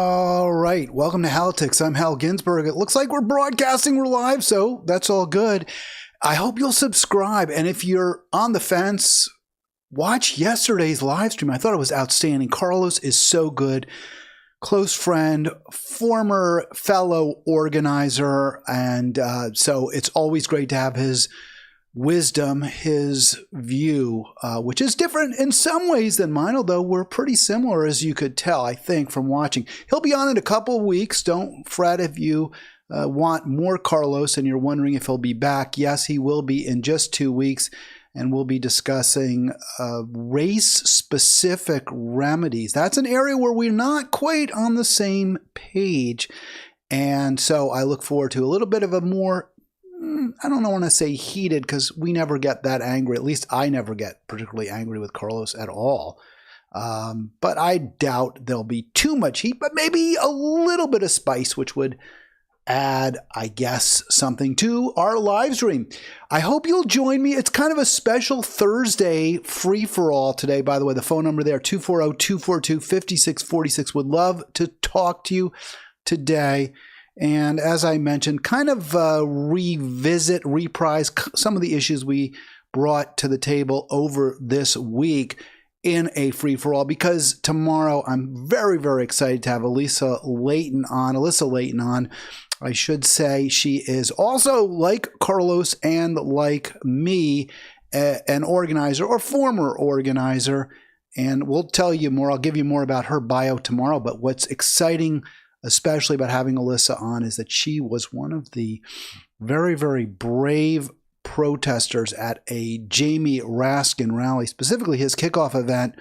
All right, welcome to Halitics. I'm Hal Ginsberg. It looks like we're broadcasting, we're live, so that's all good. I hope you'll subscribe, and if you're on the fence, watch yesterday's live stream. I thought it was outstanding. Carlos is so good. Close friend, former fellow organizer, and so it's always great to have his wisdom, his view, which is different in some ways than mine, although we're pretty similar, as you could tell, I think, from watching. He'll be on in a couple of weeks. Don't fret if you want more Carlos and you're wondering if he'll be back. Yes, he will be in just 2 weeks, and we'll be discussing race-specific remedies. That's an area where we're not quite on the same page, and so I look forward to a little bit of a more I don't want to say heated, because we never get that angry. At least I never get particularly angry with Carlos at all. But I doubt there'll be too much heat, but maybe a little bit of spice, which would add, I guess, something to our live stream. I hope you'll join me. It's kind of a special Thursday free-for-all today. By the way, the phone number there, 240-242-5646. Would love to talk to you today. And as I mentioned, kind of reprise some of the issues we brought to the table over this week in a free-for-all, because tomorrow I'm very, very excited to have Alyssa Layton on. I should say she is also, like Carlos and like me, an organizer or former organizer. And we'll tell you more. I'll give you more about her bio tomorrow. But what's exciting, especially about having Alyssa on, is that she was one of the very, very brave protesters at a Jamie Raskin rally, specifically his kickoff event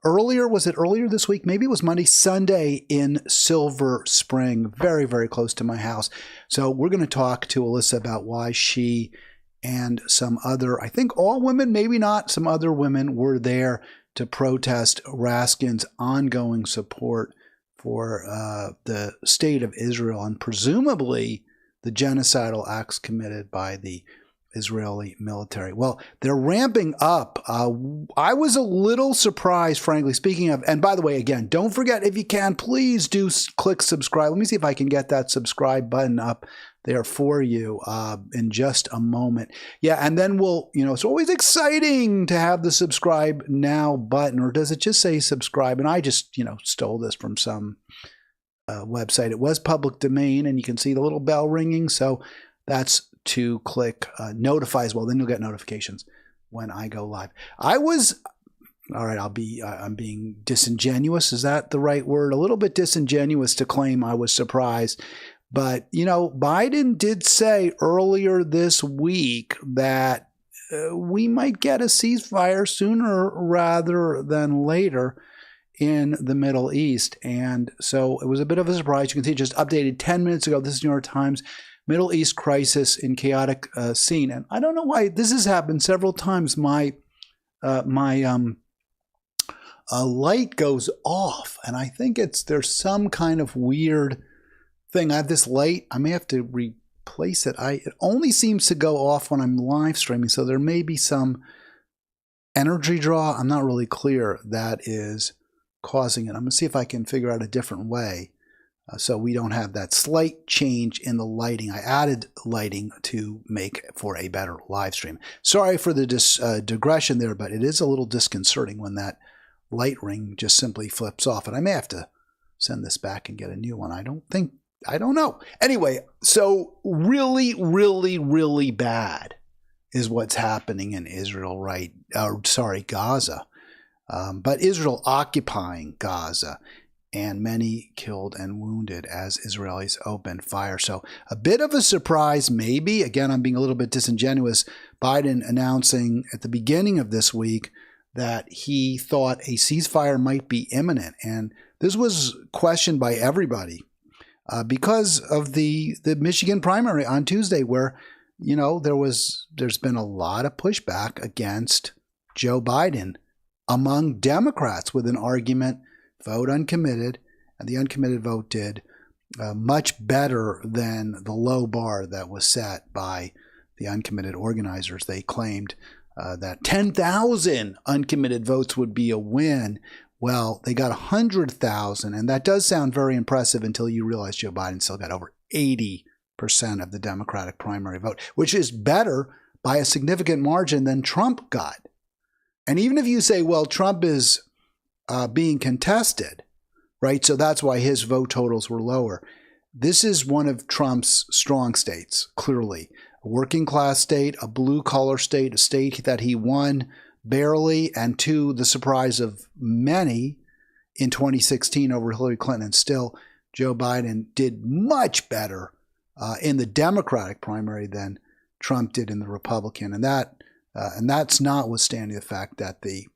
was it earlier this week? Maybe it was Sunday in Silver Spring, very, very close to my house. So we're going to talk to Alyssa about why she and some other, I think all women, maybe not, some other women were there to protest Raskin's ongoing support for the state of Israel and presumably the genocidal acts committed by the Israeli military. Well, they're ramping up. I was a little surprised, frankly, speaking of, and by the way, again, don't forget, if you can, please do click subscribe. Let me see if I can get that subscribe button up there for you in just a moment. Yeah, and then we'll, it's always exciting to have the subscribe now button, or does it just say subscribe? And I just, stole this from some website. It was public domain, and you can see the little bell ringing. So that's to click notifies. Well, then you'll get notifications when I go live. I'm being disingenuous. Is that the right word? A little bit disingenuous to claim I was surprised. But, Biden did say earlier this week that we might get a ceasefire sooner rather than later in the Middle East. And so it was a bit of a surprise. You can see just updated 10 minutes ago. This is New York Times. Middle East crisis in chaotic scene. And I don't know why this has happened several times. My light goes off, and I think there's some kind of weird thing. I have this light. I may have to replace it. It only seems to go off when I'm live streaming, so there may be some energy draw. I'm not really clear that is causing it. I'm going to see if I can figure out a different way. So we don't have that slight change in the lighting. I added lighting to make for a better live stream. Sorry for the digression there, but it is a little disconcerting when that light ring just simply flips off. And I may have to send this back and get a new one. I don't know. Anyway, so really, really, really bad is what's happening in Israel, Gaza. But Israel occupying Gaza, and many killed and wounded as Israelis opened fire. So a bit of a surprise, maybe. Again, I'm being a little bit disingenuous. Biden announcing at the beginning of this week that he thought a ceasefire might be imminent. And this was questioned by everybody because of the Michigan primary on Tuesday, where, there's been a lot of pushback against Joe Biden among Democrats with an argument, vote uncommitted, and the uncommitted vote did much better than the low bar that was set by the uncommitted organizers. They claimed that 10,000 uncommitted votes would be a win, Well, they got 100,000, and that does sound very impressive until you realize Joe Biden still got over 80% of the Democratic primary vote, which is better by a significant margin than Trump got. And even if you say, well, Trump is being contested, right? So that's why his vote totals were lower. This is one of Trump's strong states, clearly. A working class state, a blue collar state, a state that he won barely, and to the surprise of many in 2016 over Hillary Clinton. And still, Joe Biden did much better in the Democratic primary than Trump did in the Republican. And that's notwithstanding the fact that the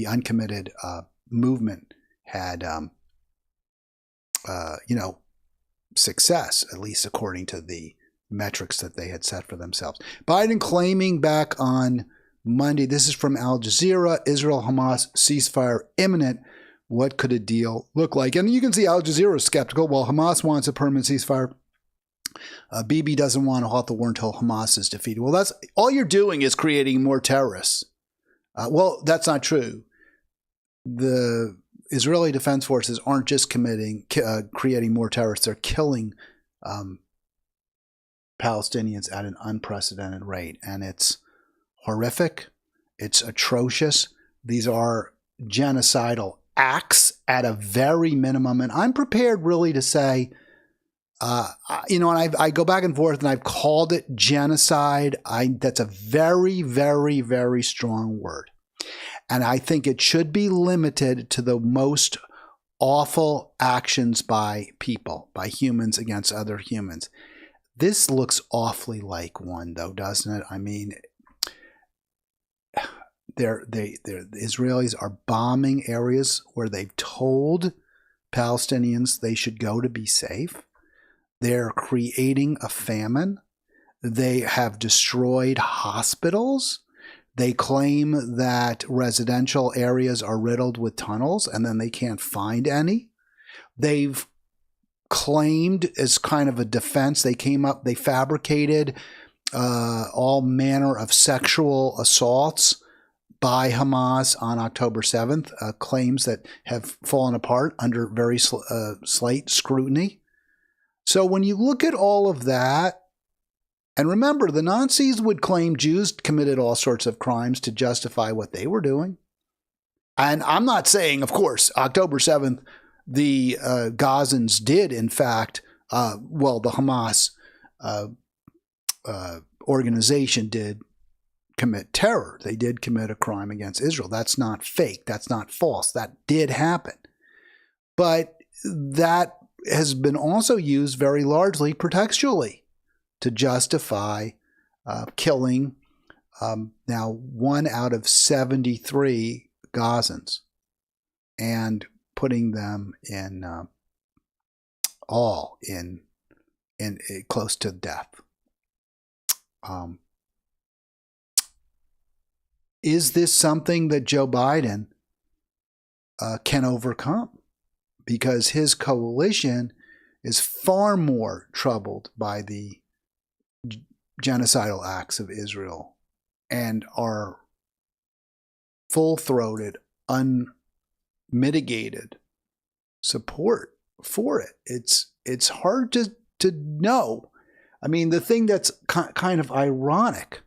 uncommitted movement had success, at least according to the metrics that they had set for themselves. Biden claiming back on Monday, this is from Al Jazeera, Israel-Hamas ceasefire imminent. What could a deal look like? And you can see Al Jazeera is skeptical. While Hamas wants a permanent ceasefire, Bibi doesn't want to halt the war until Hamas is defeated. Well, that's all you're doing is creating more terrorists. Well, that's not true. The Israeli Defense Forces aren't just creating more terrorists. They're killing Palestinians at an unprecedented rate. And it's horrific. It's atrocious. These are genocidal acts at a very minimum. And I'm prepared really to say, and I go back and forth, and I've called it genocide. That's a very, very, very strong word. And I think it should be limited to the most awful actions by people, by humans against other humans. This looks awfully like one, though, doesn't it? I mean, the Israelis are bombing areas where they've told Palestinians they should go to be safe. They're creating a famine. They have destroyed hospitals. They claim that residential areas are riddled with tunnels, and then they can't find any. They've claimed as kind of a defense, they fabricated all manner of sexual assaults by Hamas on October 7th, claims that have fallen apart under very slight scrutiny. So when you look at all of that, and remember, the Nazis would claim Jews committed all sorts of crimes to justify what they were doing. And I'm not saying, of course, October 7th, the Gazans did, in fact, the Hamas organization did commit terror. They did commit a crime against Israel. That's not fake. That's not false. That did happen. But that has been also used very largely pretextually to justify killing now 1 out of 73 Gazans and putting them in all in close to death. Is this something that Joe Biden can overcome? Because his coalition is far more troubled by the genocidal acts of Israel and are full-throated, unmitigated support for it. It's hard to know. I mean, the thing that's kind of ironic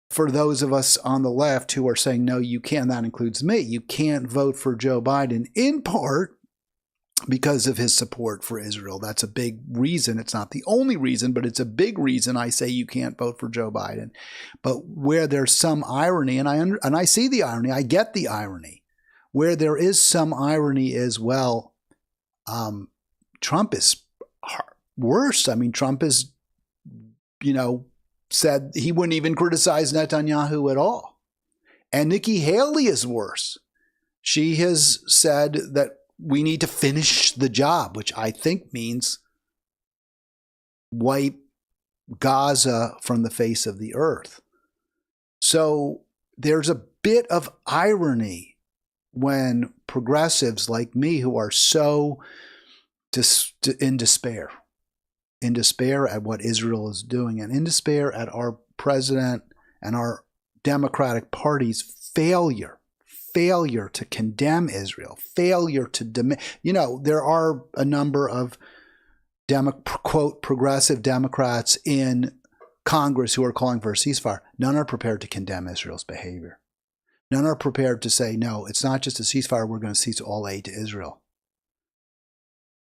for those of us on the left who are saying, no, you can't, that includes me, you can't vote for Joe Biden, in part because of his support for Israel. That's a big reason. It's not the only reason, but it's a big reason I say you can't vote for Joe Biden. But where there's some irony, and I see the irony, I get the irony, where there is some irony as well, Trump is worse. I mean, Trump is, said he wouldn't even criticize Netanyahu at all. And Nikki Haley is worse. She has said that we need to finish the job, which I think means wipe Gaza from the face of the earth. So there's a bit of irony when progressives like me, who are so in despair at what Israel is doing, and in despair at our president and our Democratic Party's failure to condemn Israel, failure to demand. There are a number of quote progressive Democrats in Congress who are calling for a ceasefire. None are prepared to condemn Israel's behavior. None are prepared to say, no, it's not just a ceasefire, we're going to cease all aid to Israel.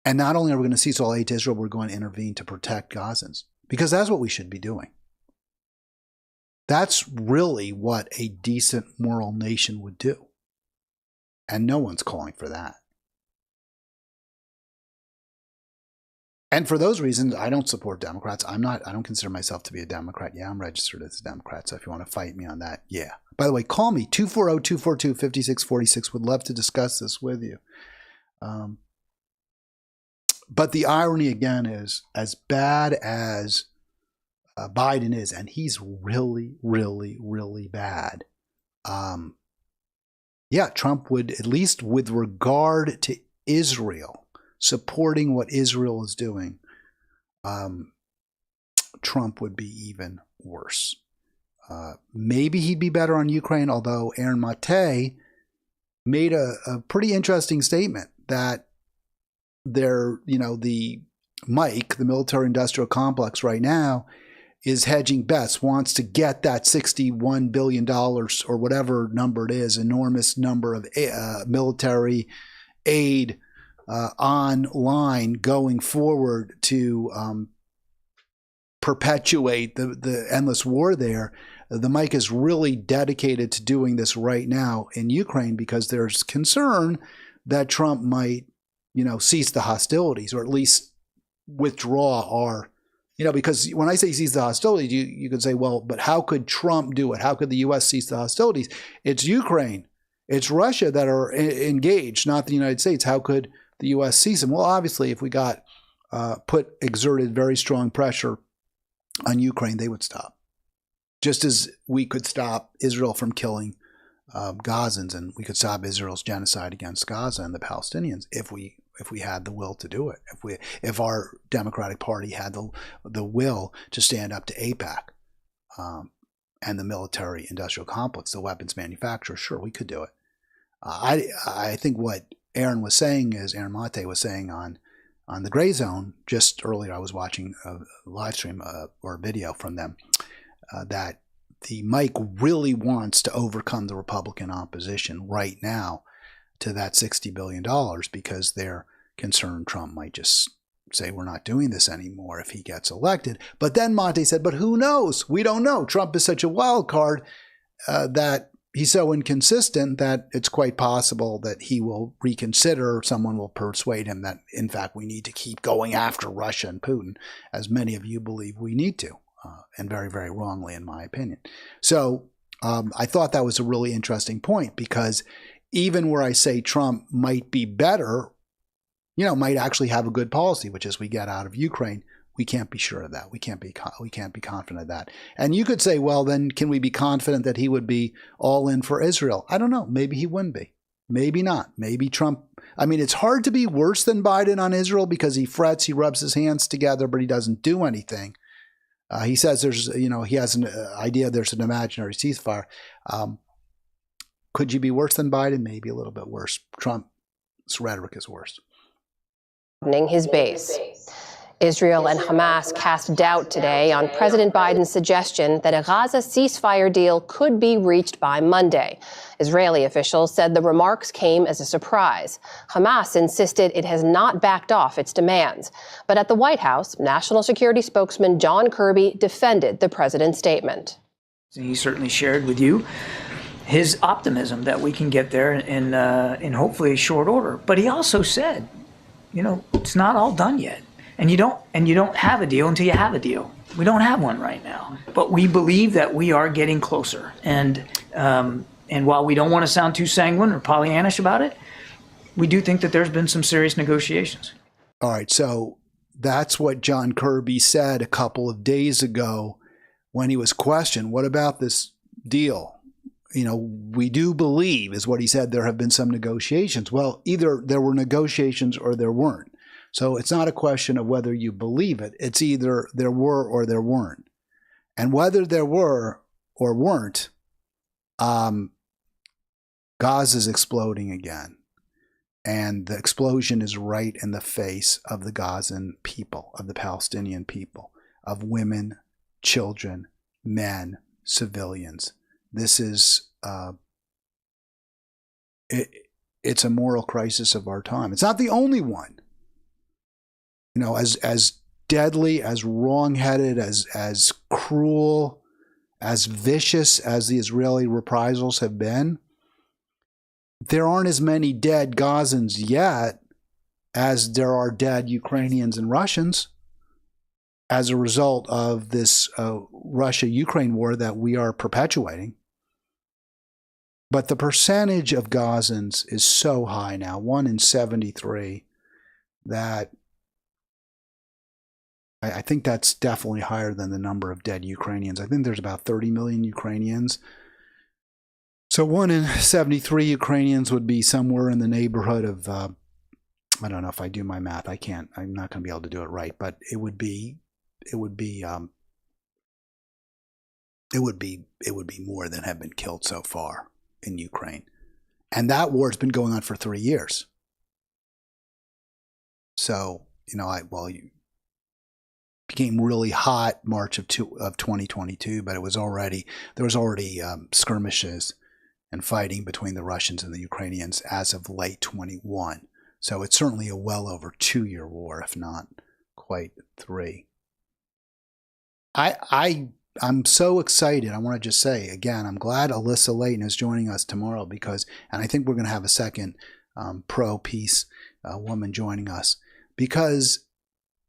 And not only are we going to cease all aid to Israel, we're going to intervene to protect Gazans, because that's what we should be doing. That's really what a decent moral nation would do. And no one's calling for that. And for those reasons, I don't support Democrats. I don't consider myself to be a Democrat. Yeah, I'm registered as a Democrat. So if you want to fight me on that, yeah. By the way, call me, 240-242-5646. Would love to discuss this with you. But the irony, again, is as bad as Biden is, and he's really, really, really bad. Yeah, Trump would, at least with regard to Israel, supporting what Israel is doing, Trump would be even worse. Maybe he'd be better on Ukraine, although Aaron Mate made a pretty interesting statement that the Mike, the military-industrial complex right now, is hedging bets, wants to get that $61 billion or whatever number it is, enormous number of military aid online going forward to perpetuate the endless war there. The Mike is really dedicated to doing this right now in Ukraine because there's concern that Trump might, cease the hostilities, or at least withdraw our, because when I say cease the hostilities, you could say, well, but how could Trump do it? How could the U.S. cease the hostilities? It's Ukraine. It's Russia that are engaged, not the United States. How could the U.S. cease them? Well, obviously, if we exerted very strong pressure on Ukraine, they would stop. Just as we could stop Israel from killing Gazans, and we could stop Israel's genocide against Gaza and the Palestinians if we had the will to do it. If our Democratic Party had the will to stand up to AIPAC and the military-industrial complex, the weapons manufacturer, sure, we could do it. I think what Aaron Mate was saying on the Gray Zone just earlier. I was watching a live stream or a video from them that the Mike really wants to overcome the Republican opposition right now to that $60 billion because they're concerned Trump might just say we're not doing this anymore if he gets elected. But then Mate said, but who knows? We don't know. Trump is such a wild card that he's so inconsistent that it's quite possible that he will reconsider. Someone will persuade him that, in fact, we need to keep going after Russia and Putin, as many of you believe we need to, and very, very wrongly, in my opinion. So I thought that was a really interesting point, because even where I say Trump might be better, might actually have a good policy, which is we get out of Ukraine, we can't be sure of that. We can't be confident of that. And you could say, well, then can we be confident that he would be all in for Israel? I don't know. Maybe he wouldn't be. Maybe not. Maybe Trump. I mean, it's hard to be worse than Biden on Israel because he frets, he rubs his hands together, but he doesn't do anything. He says he has an idea there's an imaginary ceasefire. Could you be worse than Biden? Maybe a little bit worse. Trump's rhetoric is worse. His base. Israel and Hamas cast doubt today on President Biden's suggestion that a Gaza ceasefire deal could be reached by Monday. Israeli officials said the remarks came as a surprise. Hamas insisted it has not backed off its demands. But at the White House, National Security spokesman John Kirby defended the president's statement. He certainly shared with you his optimism that we can get there in hopefully short order. But he also said, it's not all done yet. And you don't have a deal until you have a deal. We don't have one right now, but we believe that we are getting closer. And while we don't want to sound too sanguine or Pollyannish about it, we do think that there's been some serious negotiations. All right, so that's what John Kirby said a couple of days ago when he was questioned. What about this deal? We do believe, is what he said, there have been some negotiations. Well, either there were negotiations or there weren't. So it's not a question of whether you believe it. It's either there were or there weren't. And whether there were or weren't, Gaza's exploding again. And the explosion is right in the face of the Gazan people, of the Palestinian people, of women, children, men, civilians. This is, it's a moral crisis of our time. It's not the only one. You know, as deadly, as wrong-headed, as cruel, as vicious as the Israeli reprisals have been, there aren't as many dead Gazans yet as there are dead Ukrainians and Russians as a result of this Russia-Ukraine war that we are perpetuating. But the percentage of Gazans is so high now, 1 in 73, that I think that's definitely higher than the number of dead Ukrainians. I think there's about 30 million Ukrainians. So 1 in 73 Ukrainians would be somewhere in the neighborhood of, I don't know if I do my math. I'm not going to be able to do it right, but it would be more than have been killed so far in Ukraine. And that war has been going on for 3 years. So, you know, you became really hot March of 2022, but there was already skirmishes and fighting between the Russians and the Ukrainians as of late 21. So it's certainly a well over 2-year war, if not quite 3. I'm so excited. I want to just say again, I'm glad Alyssa Layton is joining us tomorrow and I think we're going to have a second pro-peace woman joining us, because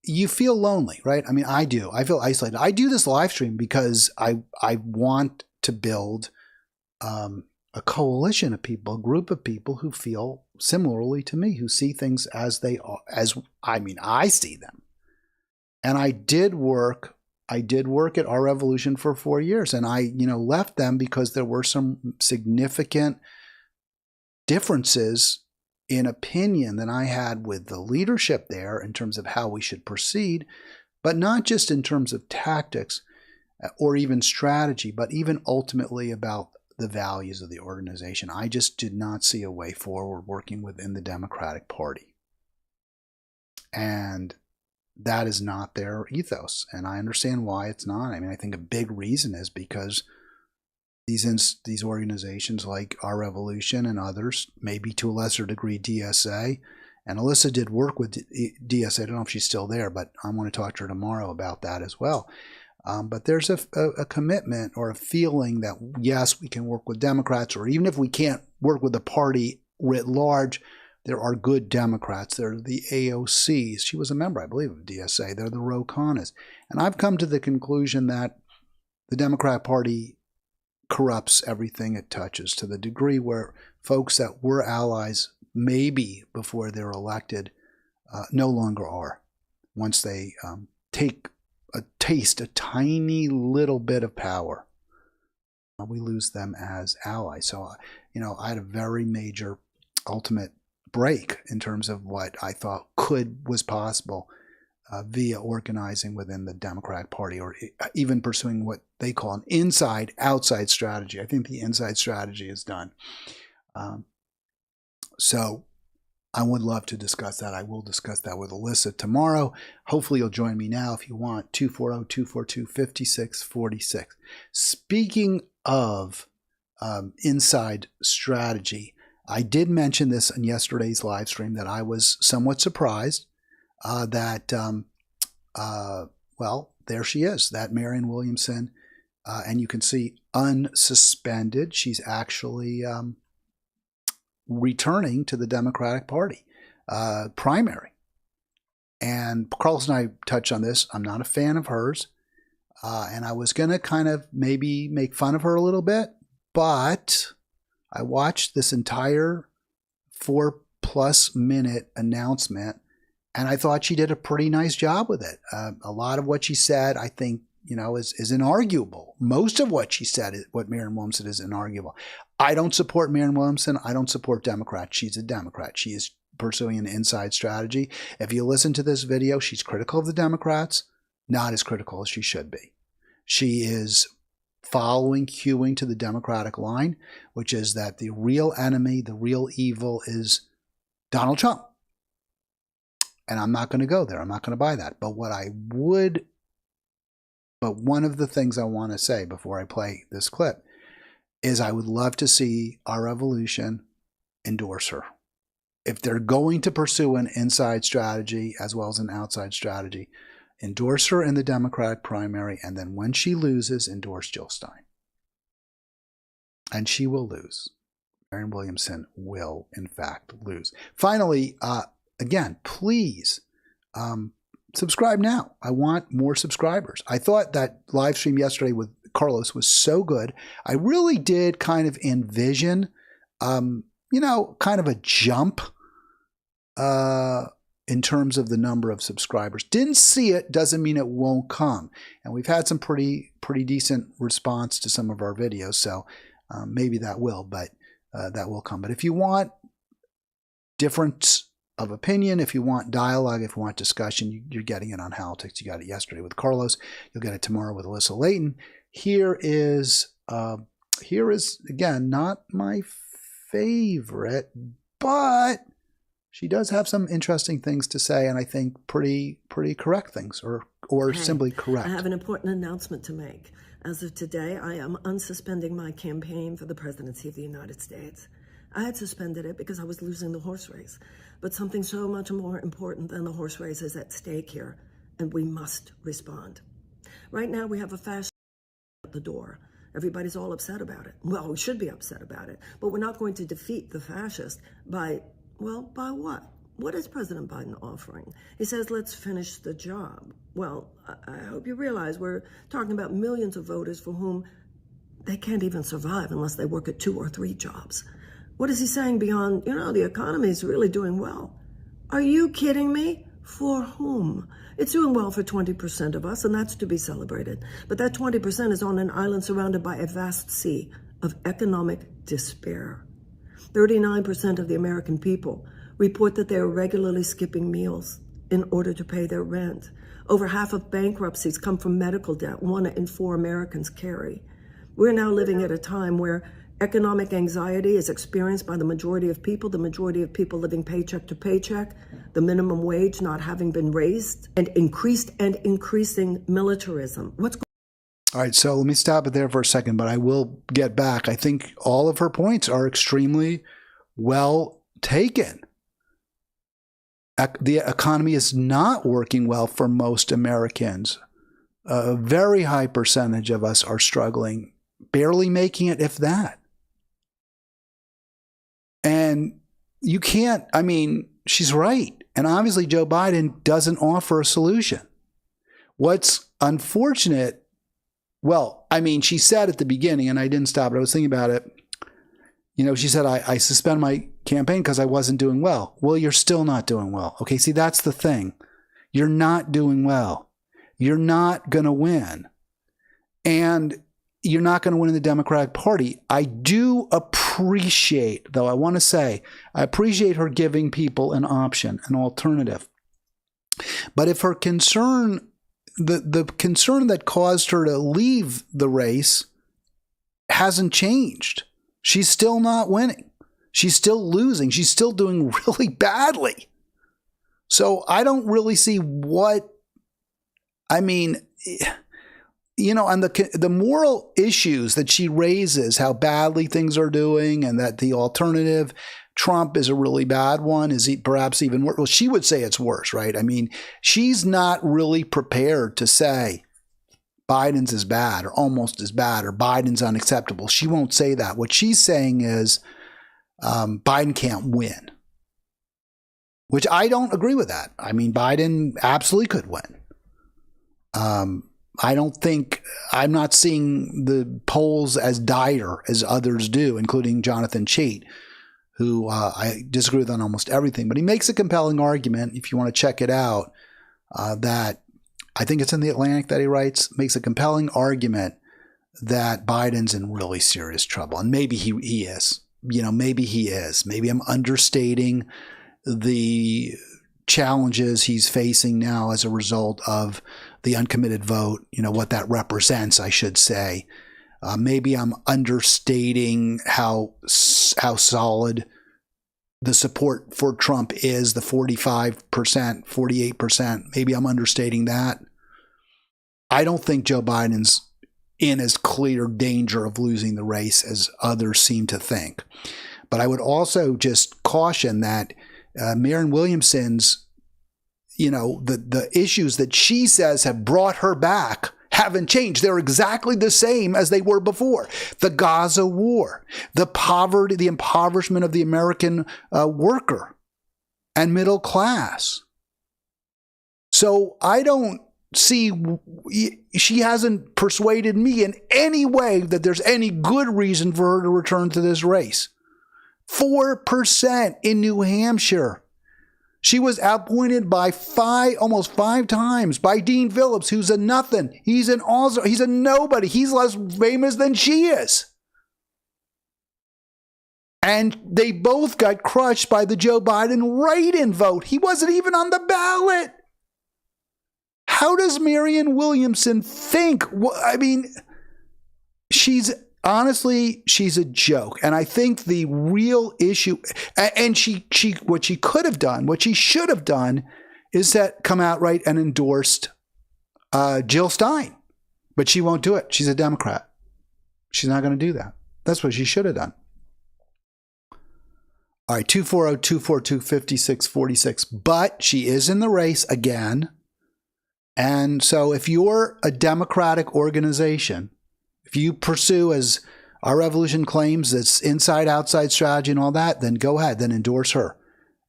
you feel lonely, right? I mean, I do. I feel isolated. I do this live stream because I want to build a coalition of people, a group of people who feel similarly to me, who see things as they are, I see them. And I did work at Our Revolution for 4 years, and I, left them because there were some significant differences in opinion that I had with the leadership there in terms of how we should proceed, but not just in terms of tactics or even strategy, but even ultimately about the values of the organization. I just did not see a way forward working within the Democratic Party. And that is not their ethos. And I understand why it's not. I mean, I think a big reason is because these organizations like Our Revolution and others, maybe to a lesser degree DSA, and Alyssa did work with DSA. I don't know if she's still there, but I want to talk to her tomorrow about that as well. But there's a commitment or a feeling that, yes, we can work with Democrats, or even if we can't work with the party writ large, there are good Democrats. There are the AOCs. She was a member, I believe, of DSA. They're the Ro Khannas. And I've come to the conclusion that the Democrat Party corrupts everything it touches to the degree where folks that were allies maybe before they're elected no longer are. Once they take a tiny little bit of power, we lose them as allies. So, I had a very major ultimate break in terms of what I thought was possible via organizing within the Democratic Party, or even pursuing what they call an inside-outside strategy. I think the inside strategy is done. So I would love to discuss that. I will discuss that with Alyssa tomorrow. Hopefully you'll join me now if you want. 240-242-5646. Speaking of inside strategy, I did mention this in yesterday's live stream that I was somewhat surprised that there she is, that Marianne Williamson, and you can see unsuspended. She's actually returning to the Democratic Party primary. And Carlos and I touched on this. I'm not a fan of hers, and I was going to kind of maybe make fun of her a little bit, but I watched this entire 4+ minute announcement, and I thought she did a pretty nice job with it. A lot of what she said, I think, is inarguable. Most of what she said, what Marianne Williamson, is inarguable. I don't support Marianne Williamson. I don't support Democrats. She's a Democrat. She is pursuing an inside strategy. If you listen to this video, she's critical of the Democrats, not as critical as she should be. She is queuing to the Democratic line, which is that the real enemy, the real evil is Donald Trump. And I'm not going to go there. I'm not going to buy that. But one of the things I want to say before I play this clip is I would love to see our revolution endorse her. If they're going to pursue an inside strategy as well as an outside strategy, endorse her in the Democratic primary, and then when she loses, endorse Jill Stein. And she will lose. Marianne Williamson will, in fact, lose. Finally, again, please subscribe now. I want more subscribers. I thought that live stream yesterday with Carlos was so good. I really did kind of envision, kind of a jump in terms of the number of subscribers. Didn't see it, doesn't mean it won't come. And we've had some pretty decent response to some of our videos, so maybe that will, but that will come. But if you want difference of opinion, if you want dialogue, if you want discussion, you're getting it on Halitics. You got it yesterday with Carlos. You'll get it tomorrow with Alyssa Layton. Here is again, not my favorite, but she does have some interesting things to say, and I think pretty correct things, or simply correct. I have an important announcement to make. As of today, I am unsuspending my campaign for the presidency of the United States. I had suspended it because I was losing the horse race, but something so much more important than the horse race is at stake here, and we must respond. Right now, we have a fascist at the door. Everybody's all upset about it. Well, we should be upset about it, but we're not going to defeat the fascist by what? What is President Biden offering? He says, let's finish the job. Well, I hope you realize we're talking about millions of voters for whom they can't even survive unless they work at 2 or 3 jobs. What is he saying beyond, the economy is really doing well? Are you kidding me? For whom? It's doing well for 20% of us, and that's to be celebrated. But that 20% is on an island surrounded by a vast sea of economic despair. 39% of the American people report that they are regularly skipping meals in order to pay their rent. Over half of bankruptcies come from medical debt, 1 in 4 Americans carry. We're now living at a time where economic anxiety is experienced by the majority of people living paycheck to paycheck, the minimum wage not having been raised, and increasing militarism. All right, so let me stop it there for a second, but I will get back. I think all of her points are extremely well taken. The economy is not working well for most Americans. A very high percentage of us are struggling, barely making it, if that. And you can't, she's right. And obviously Joe Biden doesn't offer a solution. What's unfortunate, she said at the beginning, and I didn't stop it, I was thinking about it. She said, I suspend my campaign because I wasn't doing well. Well, you're still not doing well. Okay, see, that's the thing. You're not doing well. You're not going to win. And you're not going to win in the Democratic Party. I do appreciate, though, I appreciate her giving people an option, an alternative. But if her concern, the concern that caused her to leave the race hasn't changed, she's still not winning. She's still losing. She's still doing really badly. So I don't really see what, and the moral issues that she raises, how badly things are doing, and that the alternative, Trump, is a really bad one, is perhaps even worse. Well, she would say it's worse, right? She's not really prepared to say Biden's is bad or almost as bad or Biden's unacceptable. She won't say that. What she's saying is Biden can't win, which I don't agree with that. Biden absolutely could win. I'm not seeing the polls as dire as others do, including Jonathan Chait, who I disagree with on almost everything. But he makes a compelling argument, if you want to check it out, that I think it's in The Atlantic that he writes, makes a compelling argument that Biden's in really serious trouble. And maybe he is. Maybe he is. Maybe I'm understating the challenges he's facing now as a result of the uncommitted vote, what that represents, I should say. Maybe I'm understating how solid the support for Trump is, the 45%, 48%. Maybe I'm understating that. I don't think Joe Biden's in as clear danger of losing the race as others seem to think. But I would also just caution that Marianne Williamson's, the issues that she says have brought her back haven't changed. They're exactly the same as they were before. The Gaza war, the poverty, the impoverishment of the American worker and middle class. So I don't see, she hasn't persuaded me in any way that there's any good reason for her to return to this race. 4% in New Hampshire. She was outpointed by almost five times by Dean Phillips, who's a nothing. He's a nobody. He's less famous than she is. And they both got crushed by the Joe Biden write-in vote. He wasn't even on the ballot. How does Marianne Williamson think? I mean, she's a joke. And I think the real issue, and what she could have done, what she should have done, is come outright and endorsed Jill Stein. But she won't do it. She's a Democrat. She's not going to do that. That's what she should have done. All right, 240-242-5646. But she is in the race again. And so if you're a Democratic organization, if you pursue, as Our Revolution claims, this inside-outside strategy and all that, then go ahead, then endorse her.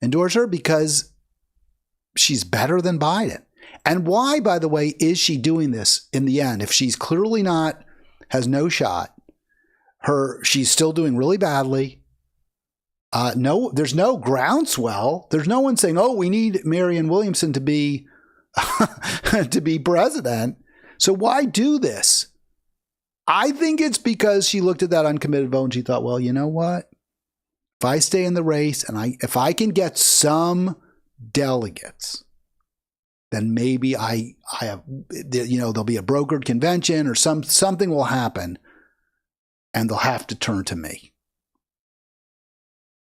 Endorse her because she's better than Biden. And why, by the way, is she doing this in the end? If she's clearly has no shot, she's still doing really badly. There's no groundswell. There's no one saying, oh, we need Marianne Williamson to be to be president. So why do this? I think it's because she looked at that uncommitted vote and she thought, well, you know what? If I stay in the race and if I can get some delegates, then maybe I have, there'll be a brokered convention or something will happen and they'll have to turn to me.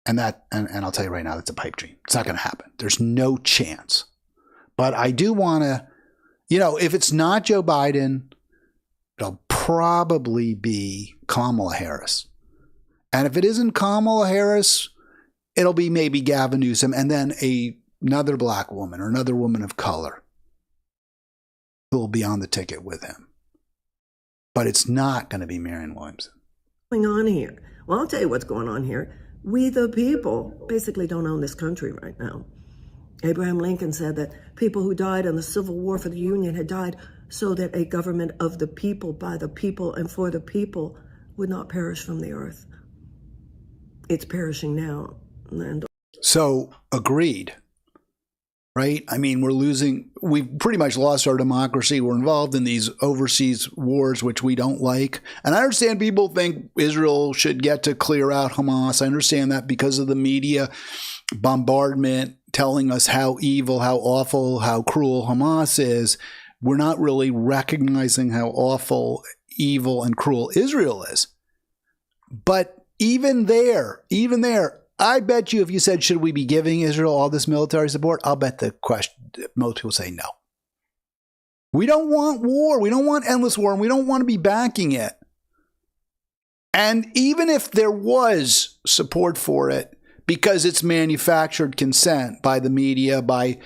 And I'll tell you right now, that's a pipe dream. It's not going to happen. There's no chance. But I do want to, if it's not Joe Biden, it'll probably be Kamala Harris. And if it isn't Kamala Harris, it'll be maybe Gavin Newsom and then another black woman or another woman of color who will be on the ticket with him. But it's not going to be Marianne Williamson. What's going on here? Well, I'll tell you what's going on here. We the people basically don't own this country right now. Abraham Lincoln said that people who died in the Civil War for the Union had died so that a government of the people, by the people, and for the people would not perish from the earth. It's perishing now. So, agreed. Right? I mean, we've pretty much lost our democracy. We're involved in these overseas wars, which we don't like. And I understand people think Israel should get to clear out Hamas. I understand that because of the media bombardment telling us how evil, how awful, how cruel Hamas is. We're not really recognizing how awful, evil, and cruel Israel is. But even there, I bet you if you said, should we be giving Israel all this military support? I'll bet most people say no. We don't want war. We don't want endless war, and we don't want to be backing it. And even if there was support for it, because it's manufactured consent by the media, by,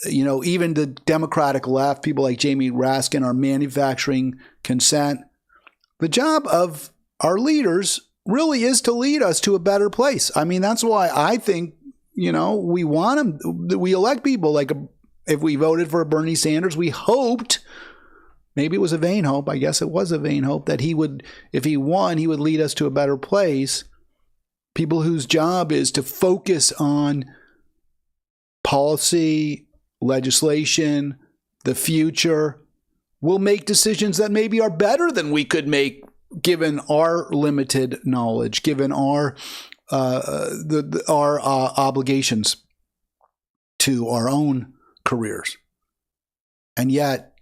even the Democratic left, people like Jamie Raskin are manufacturing consent. The job of our leaders really is to lead us to a better place. I mean, that's why I think, we want them. We elect people like if we voted for Bernie Sanders, we hoped, maybe it was a vain hope. I guess it was a vain hope that he would, if he won, he would lead us to a better place. People whose job is to focus on policy, legislation, the future, will make decisions that maybe are better than we could make given our limited knowledge, given our obligations to our own careers. And yet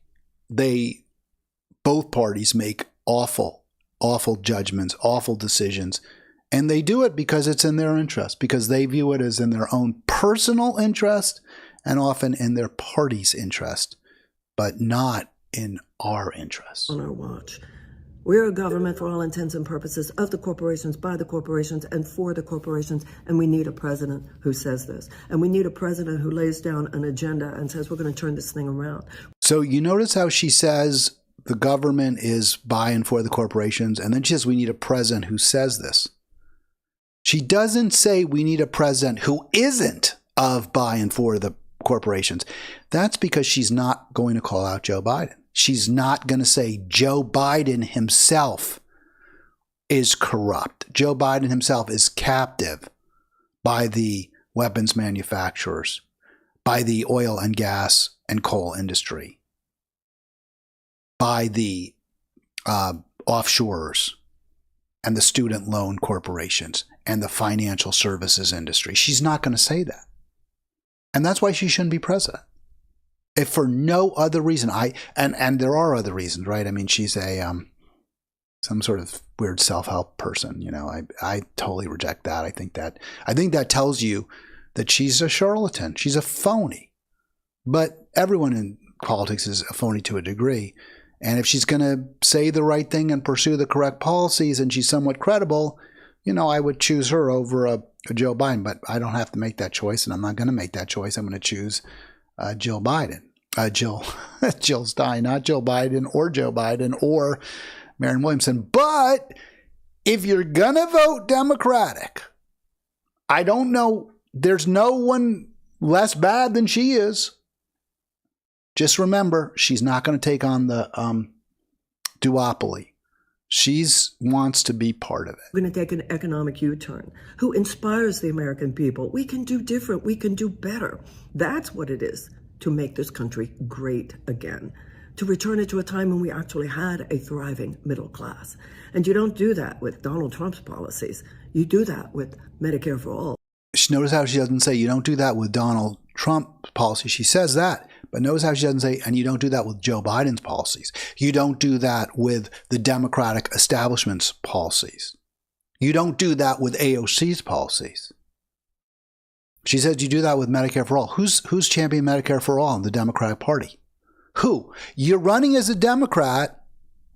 both parties make awful awful judgments, awful decisions. And they do it because it's in their interest, because they view it as in their own personal interest and often in their party's interest, but not in our interest. On our watch. We're a government for all intents and purposes of the corporations, by the corporations, and for the corporations. And we need a president who says this. And we need a president who lays down an agenda and says, we're going to turn this thing around. So you notice how she says the government is by and for the corporations, and then she says we need a president who says this. She doesn't say we need a president who isn't of, by, and for the corporations. That's because she's not going to call out Joe Biden. She's not going to say Joe Biden himself is corrupt. Joe Biden himself is captive by the weapons manufacturers, by the oil and gas and coal industry, by the offshorers and the student loan corporations and the financial services industry. She's not going to say that. And that's why she shouldn't be president. If for no other reason, and there are other reasons, right? I mean, she's a some sort of weird self-help person. You know, I totally reject that. I think that tells you that she's a charlatan. She's a phony. But everyone in politics is a phony to a degree. And if she's going to say the right thing and pursue the correct policies, and she's somewhat credible, you know, I would choose her over a Joe Biden. But I don't have to make that choice, and I'm not going to make that choice. I'm going to choose Jill Biden. Jill Stein, not Joe Biden or Marianne Williamson. But if you're going to vote Democratic, I don't know, there's no one less bad than she is. Just remember, she's not going to take on the duopoly. She wants to be part of it. We're going to take an economic U-turn. Who inspires the American people? We can do different. We can do better. That's what it is to make this country great again, to return it to a time when we actually had a thriving middle class. And you don't do that with Donald Trump's policies. You do that with Medicare for all. Notice how she doesn't say you don't do that with Donald Trump's policy. She says that. But notice how she doesn't say, and you don't do that with Joe Biden's policies. You don't do that with the Democratic establishment's policies. You don't do that with AOC's policies. She says you do that with Medicare for all. Who's championing Medicare for all in the Democratic Party? Who? You're running as a Democrat,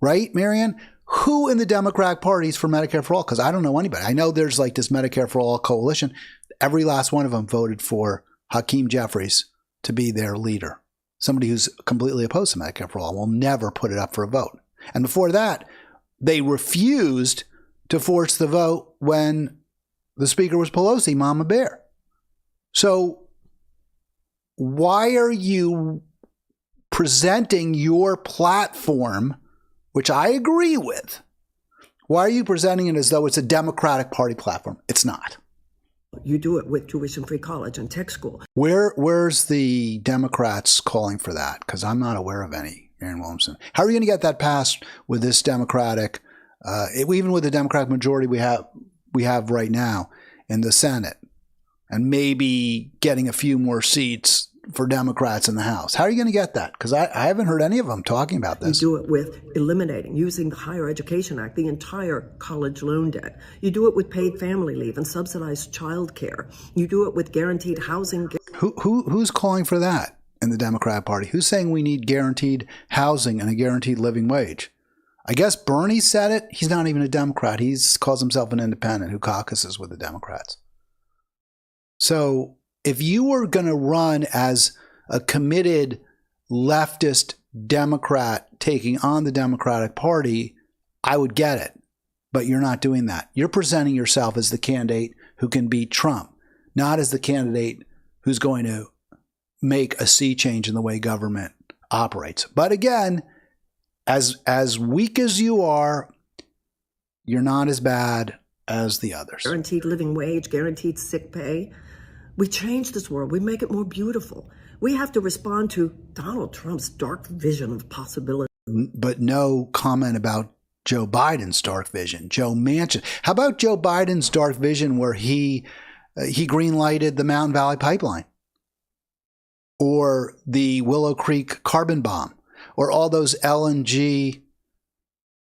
right, Marianne? Who in the Democratic Party is for Medicare for all? Because I don't know anybody. I know there's like this Medicare for all coalition. Every last one of them voted for Hakeem Jeffries to be their leader. Somebody who's completely opposed to Medicare for all will never put it up for a vote. And before that, they refused to force the vote when the speaker was Pelosi, Mama Bear. So why are you presenting your platform, which I agree with, why are you presenting it as though it's a Democratic Party platform? It's not. You do it with tuition-free college and tech school. Where's the Democrats calling for that? Because I'm not aware of any, Marianne Williamson. How are you going to get that passed with this Democratic, even with the Democratic majority we have right now in the Senate, and maybe getting a few more seats for Democrats in the House? How are you going to get that? Because I haven't heard any of them talking about this. You do it with eliminating, using the Higher Education Act, the entire college loan debt. You do it with paid family leave and subsidized child care. You do it with guaranteed housing. Who's calling for that in the Democratic Party? Who's saying we need guaranteed housing and a guaranteed living wage? I guess Bernie said it. He's not even a Democrat. He calls himself an independent who caucuses with the Democrats. So if you were going to run as a committed leftist Democrat taking on the Democratic Party, I would get it. But you're not doing that. You're presenting yourself as the candidate who can beat Trump, not as the candidate who's going to make a sea change in the way government operates. But again, as weak as you are, you're not as bad as the others. Guaranteed living wage, guaranteed sick pay. We change this world. We make it more beautiful. We have to respond to Donald Trump's dark vision of possibility. But no comment about Joe Biden's dark vision. Joe Manchin. How about Joe Biden's dark vision where he green-lighted the Mountain Valley Pipeline? Or the Willow Creek carbon bomb? Or all those LNG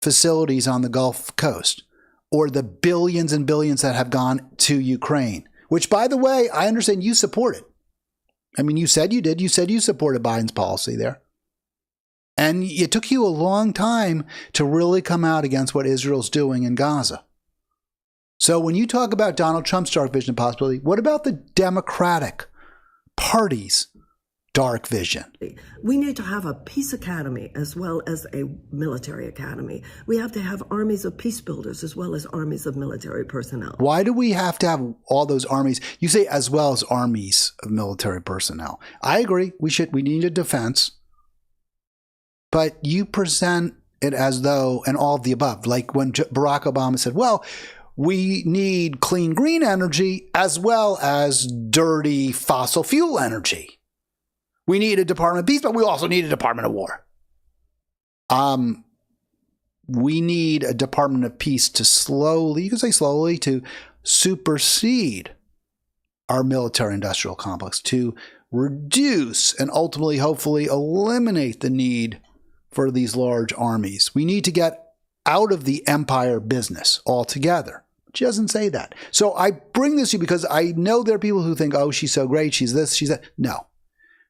facilities on the Gulf Coast, or the billions and billions that have gone to Ukraine, which, by the way, I understand you supported. I mean, you said you did. You said you supported Biden's policy there. And it took you a long time to really come out against what Israel's doing in Gaza. So when you talk about Donald Trump's dark vision possibility, what about the Democratic Party's dark vision? We need to have a peace academy as well as a military academy. We have to have armies of peace builders as well as armies of military personnel. Why do we have to have all those armies? You say as well as armies of military personnel. I agree. We need a defense. But you present it as though, and all of the above, like when Barack Obama said, well, we need clean green energy as well as dirty fossil fuel energy. We need a Department of Peace, but we also need a Department of War. We need a Department of Peace to slowly, to supersede our military-industrial complex, to reduce and ultimately, hopefully, eliminate the need for these large armies. We need to get out of the empire business altogether. She doesn't say that. So I bring this to you because I know there are people who think, oh, she's so great, she's this, she's that. No.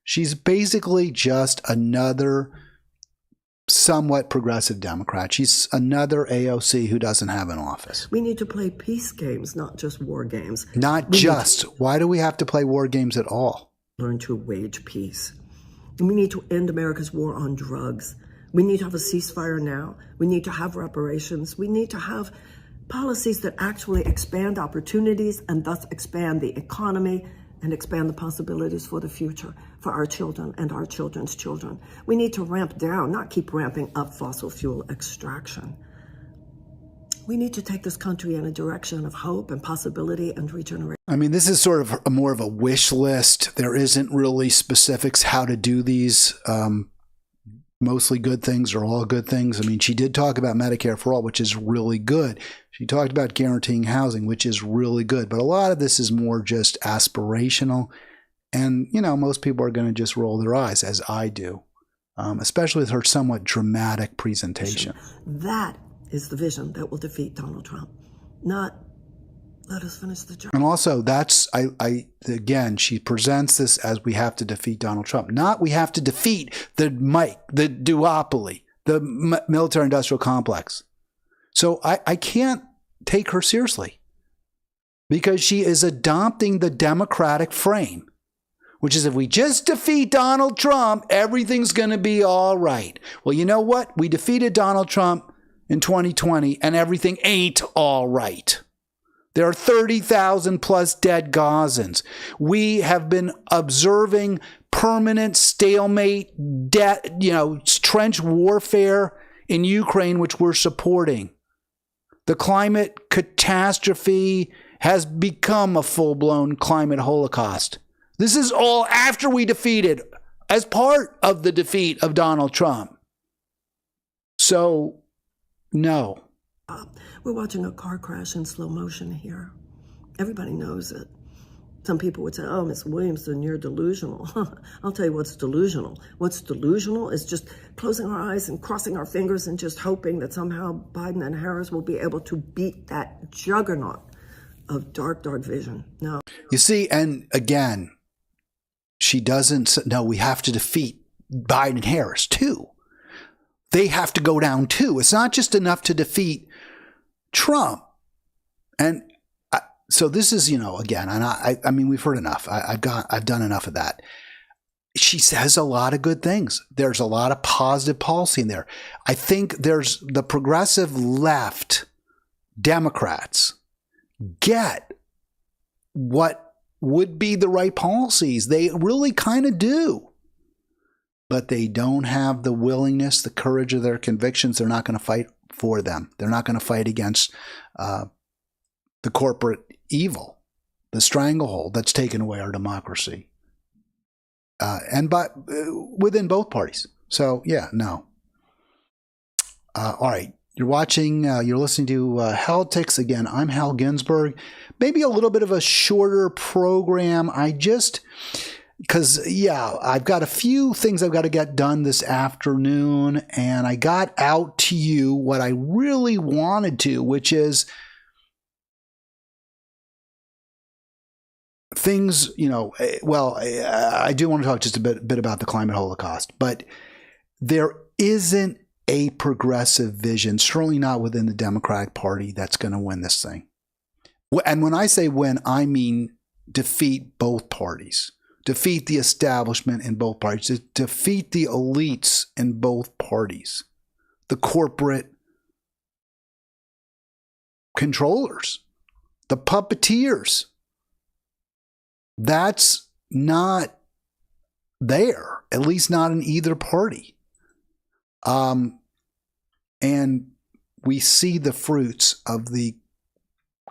She's basically just another somewhat progressive Democrat. She's another AOC who doesn't have an office. We need to play peace games, not just war games. Why do we have to play war games at all? Learn to wage peace. And we need to end America's war on drugs. We need to have a ceasefire now. We need to have reparations. We need to have policies that actually expand opportunities and thus expand the economy and expand the possibilities for the future for our children and our children's children. We need to ramp down, not keep ramping up fossil fuel extraction. We need to take this country in a direction of hope and possibility and regeneration. I mean, this is sort of more of a wish list. There isn't really specifics how to do these. Mostly good things or all good things. I mean, she did talk about Medicare for all, which is really good. She talked about guaranteeing housing, which is really good. But a lot of this is more just aspirational. And, most people are going to just roll their eyes, as I do, especially with her somewhat dramatic presentation. That is the vision that will defeat Donald Trump, not let us finish the job. And also, again, she presents this as we have to defeat Donald Trump, not we have to defeat the duopoly, the military-industrial complex. So I can't take her seriously because she is adopting the Democratic frame, which is if we just defeat Donald Trump, everything's going to be all right. Well, you know what? We defeated Donald Trump in 2020 and everything ain't all right. There are 30,000 plus dead Gazans. We have been observing permanent stalemate, trench warfare in Ukraine, which we're supporting. The climate catastrophe has become a full-blown climate holocaust. This is all after we defeated, as part of the defeat of Donald Trump. So, no. We're watching a car crash in slow motion here. Everybody knows it. Some people would say, oh, Ms. Williamson, you're delusional. I'll tell you what's delusional. What's delusional is just closing our eyes and crossing our fingers and just hoping that somehow Biden and Harris will be able to beat that juggernaut of dark, dark vision. No. You see, and again, she doesn't, no, we have to defeat Biden and Harris too. They have to go down too. It's not just enough to defeat Trump. And so this is, again, and I mean, we've heard enough. I've done enough of that. She says a lot of good things. There's a lot of positive policy in there. I think there's the progressive left Democrats get what would be the right policies. They really kind of do. But they don't have the willingness, the courage of their convictions. They're not going to fight for them. They're not going to fight against the corporate evil, the stranglehold that's taken away our democracy, within both parties. So yeah, no. All right, you're listening to Halitics again. I'm Hal Ginsberg. Maybe a little bit of a shorter program. because, yeah, I've got a few things I've got to get done this afternoon, and I got out to you what I really wanted to, which is things, well, I do want to talk just a bit about the climate holocaust, but there isn't a progressive vision, certainly not within the Democratic Party, that's going to win this thing. And when I say win, I mean defeat both parties, defeat the establishment in both parties, defeat the elites in both parties, the corporate controllers, the puppeteers. That's not there, at least not in either party. And we see the fruits of the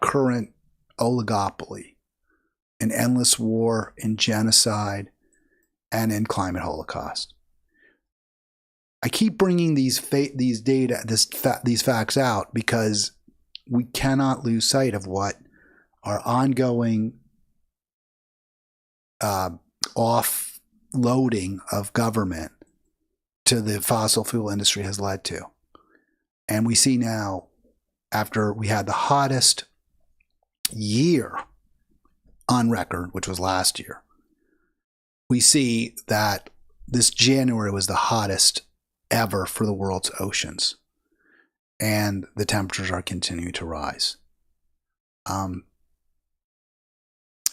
current oligopoly in endless war, in genocide, and in climate holocaust. I keep bringing these facts out because we cannot lose sight of what our ongoing offloading of government to the fossil fuel industry has led to. And we see now, after we had the hottest year on record, which was last year, we see that this January was the hottest ever for the world's oceans. And the temperatures are continuing to rise.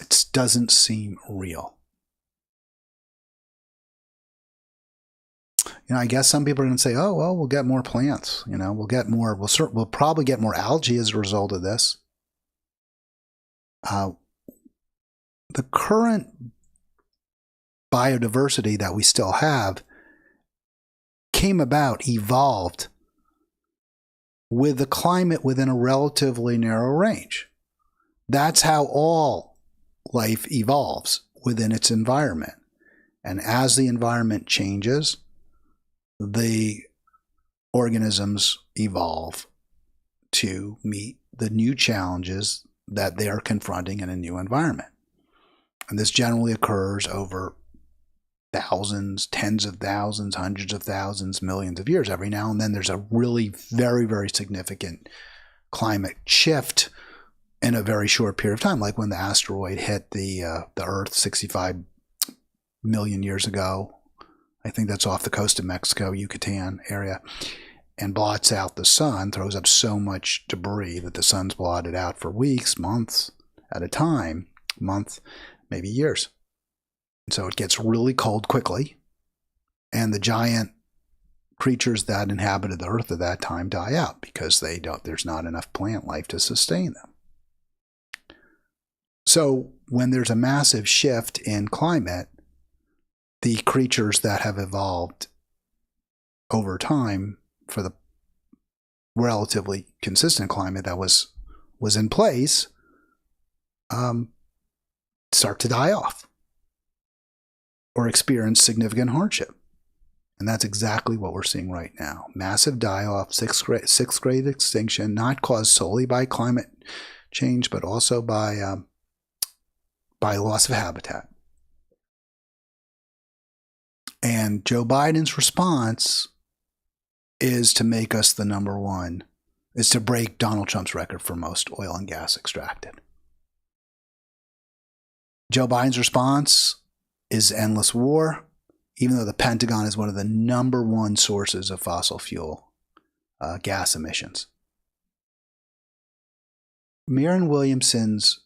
It doesn't seem real. I guess some people are going to say, "Oh, well, we'll get more plants. We'll probably get more algae as a result of this." The current biodiversity that we still have evolved with the climate within a relatively narrow range. That's how all life evolves within its environment. And as the environment changes, the organisms evolve to meet the new challenges that they are confronting in a new environment. And this generally occurs over thousands, tens of thousands, hundreds of thousands, millions of years. Every now and then there's a really very, very significant climate shift in a very short period of time, like when the asteroid hit the Earth 65 million years ago. I think that's off the coast of Mexico, Yucatan area, and blots out the sun, throws up so much debris that the sun's blotted out for weeks, months at a time, maybe years. And so it gets really cold quickly, and the giant creatures that inhabited the earth at that time die out because there's not enough plant life to sustain them. So when there's a massive shift in climate, the creatures that have evolved over time for the relatively consistent climate that was in place start to die off or experience significant hardship. And that's exactly what we're seeing right now. Massive die-off, sixth grade extinction, not caused solely by climate change, but also by loss of habitat. And Joe Biden's response is to make us the number one, is to break Donald Trump's record for most oil and gas extracted. Joe Biden's response is endless war, even though the Pentagon is one of the number one sources of fossil fuel gas emissions. Marianne Williamson's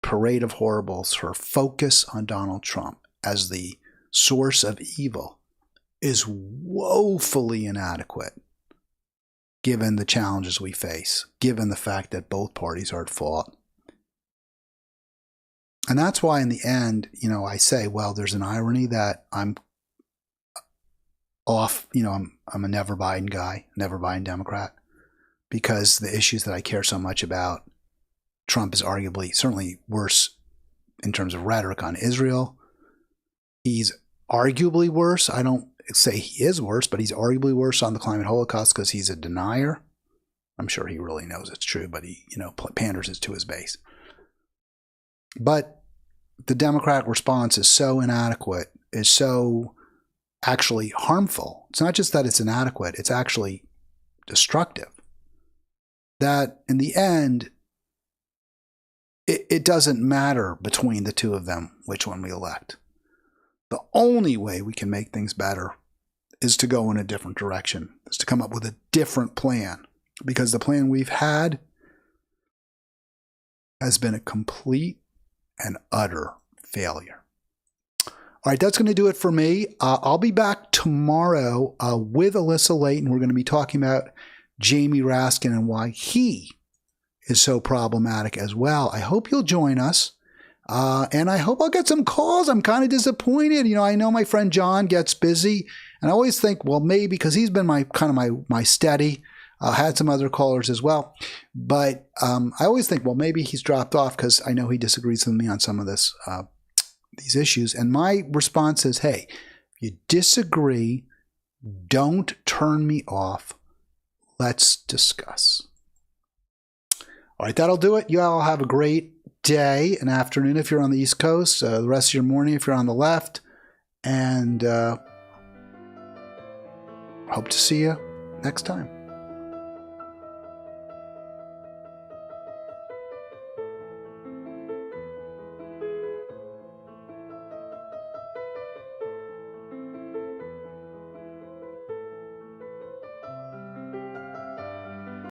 parade of horribles, her focus on Donald Trump as the source of evil, is woefully inadequate given the challenges we face, given the fact that both parties are at fault. And that's why in the end, I say, well, there's an irony that I'm off, I'm a never Biden guy, never Biden Democrat, because the issues that I care so much about, Trump is arguably, certainly worse in terms of rhetoric on Israel. He's arguably worse. I don't say he is worse, but he's arguably worse on the climate holocaust because he's a denier. I'm sure he really knows it's true, but he, panders it to his base. But the Democratic response is so inadequate, is so actually harmful. It's not just that it's inadequate, it's actually destructive. That in the end, it doesn't matter between the two of them which one we elect. The only way we can make things better is to go in a different direction, is to come up with a different plan, because the plan we've had has been a complete and utter failure. All right, that's going to do it for me. I'll be back tomorrow with Alyssa Layton. We're going to be talking about Jamie Raskin and why he is so problematic as well. I hope you'll join us. And I hope I'll get some calls. I'm kind of disappointed. You know, I know my friend John gets busy, and I always think, well, maybe because he's been my steady. Had some other callers as well, but I always think, well, maybe he's dropped off because I know he disagrees with me on some of these issues. And my response is, hey, if you disagree, don't turn me off. Let's discuss. All right, that'll do it. You all have a great day and afternoon if you're on the East Coast, the rest of your morning if you're on the left, and hope to see you next time.